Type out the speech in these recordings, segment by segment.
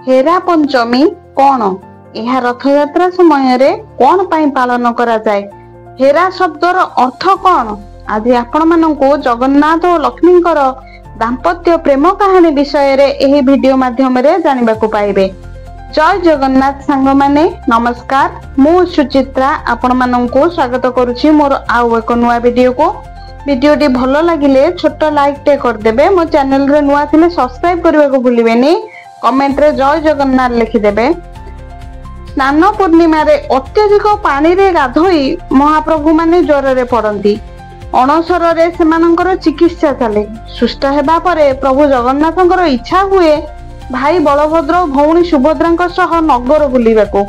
हेरा पंचमी कौन? यह रथयात्रा समय कौन पाई पालन करा जाए? हेरा शब्दर अर्थ कौन? आज आपण मानकु जगन्नाथ और लक्ष्मींकर दाम्पत्य प्रेम कहानी विषय रे एही वीडियो माध्यम रे जानिबा को पाइबे। जय जगन्नाथ सांग माने नमस्कार, मु सुचित्रा आपण मानकु स्वागत करूछि मोर आउ एक नुआ वीडियो को। वीडियोटी भलो लागिले छोट लाइक टे कर देबे। मो चैनल रे नुआ थिले सब्सक्राइब करबा को भूलिबेनी। कमेंट रे जय जगन्नाथ लिखि देबे। स्नान पूर्णिमा रे अत्यधिक पानी रे गाधोई महाप्रभु माने ज्वर रे पड़ंती। अणसर रे सेमानंकर चिकित्सा चले। सुस्थ हेबा परे प्रभु जगन्नाथंकर इच्छा हुए भाई बलभद्र भौणी सुभद्रांक सह नगर बुलिबाको।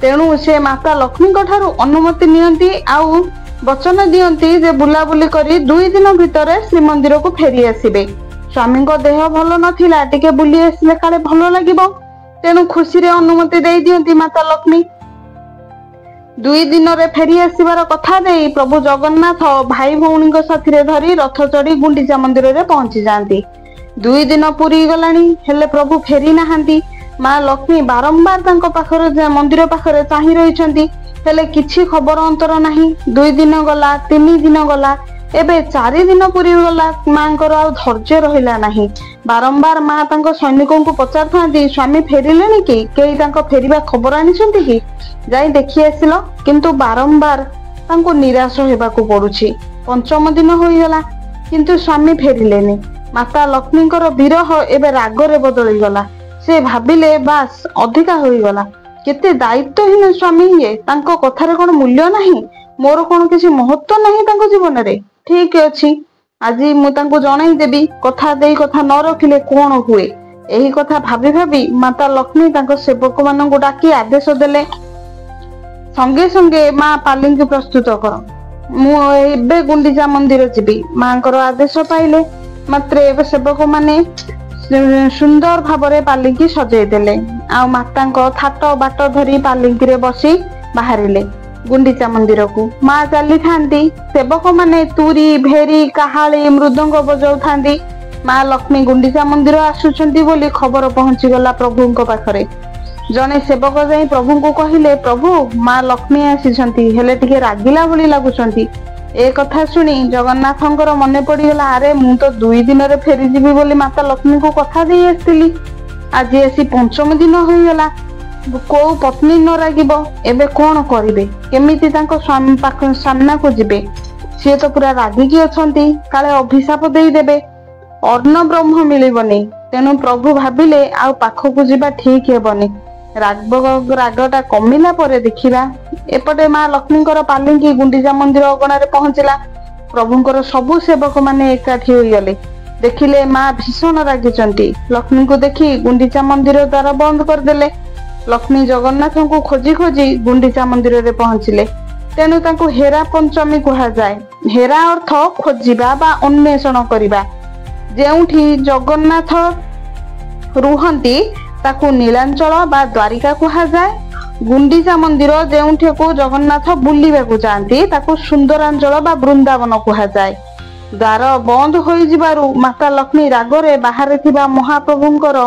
तेणु से माता लक्ष्मी ठारू अनुमति नियंती आउ वचन दियंती जे बुलाबुली करी 2 दिन भितर श्रीमंदिर को फेरी आसिबे। स्वामी देह भल नथिला, टिके बुली आसिले काले भल लागिबो। तेणु खुशी रे अनुमति दे दियंती माता लक्ष्मी। 2 दिन रे फेरी आसिबार कथा देई प्रभु जगन्नाथ भाई भौणी साथी रे धरी रथ चढ़ी गुंडीचा मंदिर रे पहुंची जांती। 2 दिन पूरी गलानी हेले प्रभु फेरी नाहांती। माँ लक्ष्मी बारंबार तांको पाखरे मंदिर पाखरे चाही रहिछंती, हेले किछि खबर अंतर नाही। 2 दिन गला, 3 दिन गला, एबे 4 दिन पूरी गला। मांकर आ धैर्य रहिला नाही। बारंबार माँ तांको सैनिकों को पचार थांती, स्वामी फेरिलेनी कि केई तांको फेरिबा खबर आनिछंती कि जाई देखि आसिलो, किंतु बारंबार तांको निराश हेबाकू पडुछि। 5म दिन होई गला किंतु स्वामी फेरिलेनी। माता लक्ष्मींकर विरह एबे रागरे बदली गला। से भाबिले बास अधिका होई गला। केते दायित्वहीन स्वामी ये, तांको कथारे कोन मूल्य नाही, मोर कोन किछि महत्व नाही तांको जीवन रे। ठीक अछि, आज मु तांको जणाई देबी। कथा देई कथा न रखिले कोन हुए। एही कथा भाबी भाबी माता लक्ष्मी तांको सेवक माननकु डाकी आदेश देले, संगे संगे मां पालिंकी प्रस्तुत कर, मु एबे गुंडीचा मंदिर जिबी। मांकर आदेश पाइले मात्र एबे सेवक माने सुंदर भाबरे पालिंकी सजै देले। आ मातांको थाट बाट धरी पालिंकी रे बसी बाहरिले गुंडीचा मंदिर को। माँ चली थांती, सेवक माने तुरी भेरी काहाली मृदंग बजाउ थांती। माँ लक्ष्मी गुंडीचा मंदिर आसुछंती बोली खबर पहुंची गला प्रभुंको पाखरे। जने सेवक जाई प्रभुंको कहिले, प्रभु माँ लक्ष्मी आसीछंती, हेले टिके रागिला बोली लागुछंती। ए कथा सुनी जगन्नाथंकर मने पड़ीगला, अरे मु तो 2 दिन रे फेरी जीवी बोली माता लक्ष्मी को कथा देई आस्तिली। आज आसी 5म दिन होई गला। को पत्नी न रागिबो, एबे कोन करिवे? केमिति तांको स्वामी पाख सामना को जिबे? से तो पूरा रागिकी अछंती, काले अभिशाप देई देबे, अन्न ब्रह्म मिलिबनी। तेनु प्रभु भाबिले आ पाखकु जिबा ठीक हेबनी। रागटा कमिला परे देखिबा। एपटे माँ लक्ष्मींकर पालिंकी गुंडीचा मंदिर अगणा रे पहुंचला। प्रभुंकर सबु सेवक माने एकाठी होई गले। देखिले माँ भीषण रागिचंती। लक्ष्मी को देखि गुंडीचा मंदिर द्वार बंद कर देले। लक्ष्मी जगन्नाथ को खोजी खोजी गुंडीचा मंदिर रे पहुंचिले। तेणु तांको हेरा पंचमी कहा जाए। हेरा अर्थ खोजिबा बा अन्वेषण करिबा। जेउठी जगन्नाथ रुहंती ताकू नीलांचल बा द्वारिका कहा जाए। गुंडीचा मंदिर जेउठी को जगन्नाथ बुलिबा को जांती ताकू सुंदरांचल बा वृंदावन कहा जाए। द्वार बंद होई जिबारु माता लक्ष्मी रागरे बाहर थिबा महाप्रभुंकर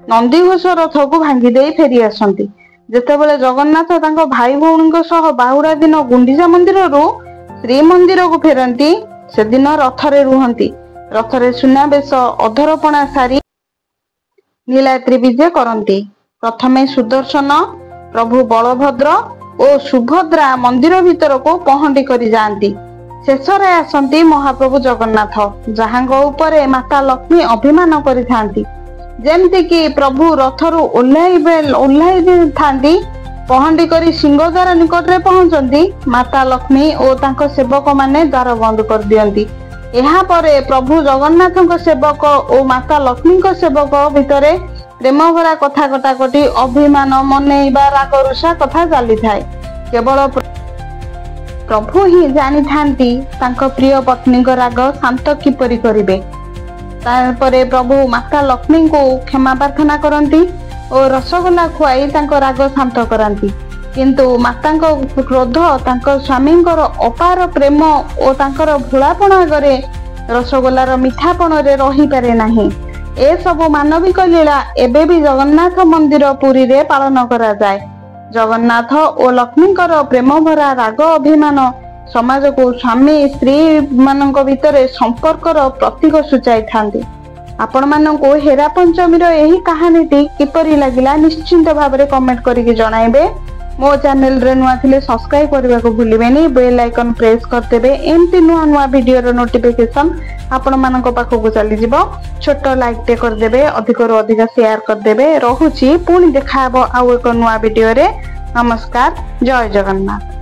नंदीघोष रथ को भांगी देई फेरी आसंती। जेतेबेले जगन्नाथ तांको भाई भौणीक सह बाहुडा दिन गुंडीचा मंदिर रु श्रीमंदिर को फेरंती, से दिन रथरे रुहंती। रथरे सुनाबेश अधरपणा सारी नीलाद्रि विजय करंती। प्रथमे सुदर्शन, प्रभु बलभद्र और सुभद्रा मंदिर भीतर को पहंडी करी जांती। शेषरे आसंती महाप्रभु जगन्नाथ, जहांगो उपरे माता लक्ष्मी अभिमान करि थांती। जेमति कि प्रभु रथरु ओल्हाई थांती, पहंडी करी सिंहद्वार निकट रे पहुंचंती। माता लक्ष्मी और तांको सेवक माने द्वार बंद कर दियंती। एहा परे प्रभु जगन्नाथଙ୍କ सेवक और माता लक्ष्मीଙ୍କ सेवक भितरे प्रेम भरा कथा कटाकटी, अभिमान मनेइबा रागरुषा कथा चली थाए। केवल प्रभु ही जानी थांती तांको प्रिय पत्नी को राग शांत किपरि करिवे। तारपरे प्रभु माता लक्ष्मी को क्षमा प्रार्थना करंती और रसगोल्ला खुआई तांको राग शांत करंती। किंतु मातांको क्रोध तांको स्वामींकर अपार प्रेम और तांकर भोलापण आगरे रसगोल्लार मिठापण रे रही पारे नाही। ଏ ସବୁ ମାନବିକ ଲୀଳା ଏବେ ବି ଜଗନ୍ନାଥ ମନ୍ଦିର ପୁରୀରେ ପାଳନ କରାଯାଏ। ଜଗନ୍ନାଥ ଓ ଲକ୍ଷ୍ମୀଙ୍କର ପ୍ରେମ ଭରା ରାଗ ଅଭିମାନ ସମାଜକୁ ସ୍ୱାମୀ ସ୍ତ୍ରୀ ମାନଙ୍କ ଭିତରେ ସମ୍ପର୍କର ପ୍ରତୀକ ସୂଚାଇଥାନ୍ତି। ଆପଣ ମାନଙ୍କୁ ହେରା ପଞ୍ଚମୀର ଏହି କାହାଣୀଟି କିପରି ଲାଗିଲା ନିଶ୍ଚିନ୍ତ ଭାବରେ କମେଣ୍ଟ କରିକି ଜଣାଇବେ। ମୋ ଚ୍ୟାନେଲ ରେ ନୂଆ ଥିଲେ ସବସ୍କ୍ରାଇब କରିବାକୁ ଭୁଲିବେନି, ବେଲ୍ ଆଇକନ ପ୍ରେସ୍ କରିଦେବେ। ଏମିତି ନୂଆ ନୂଆ ଭିଡିଓର ନୋଟିଫିକେସନ ଆପଣ ମାନଙ୍କ ପାଖକୁ ଚାଲିଯିବ। ଛୋଟ ଲାଇକ୍ ଟେ କରିଦେବେ, ଅଧିକରୁ ଅଧିକ ସେୟାର କରିଦେବେ। ରହୁଛି, ପୁଣି ଦେଖାହବ ଆଉ ଏକ ନୂଆ ଭିଡିଓରେ। ନମସ୍କାର, ଜୟ ଜଗନ୍ନାଥ।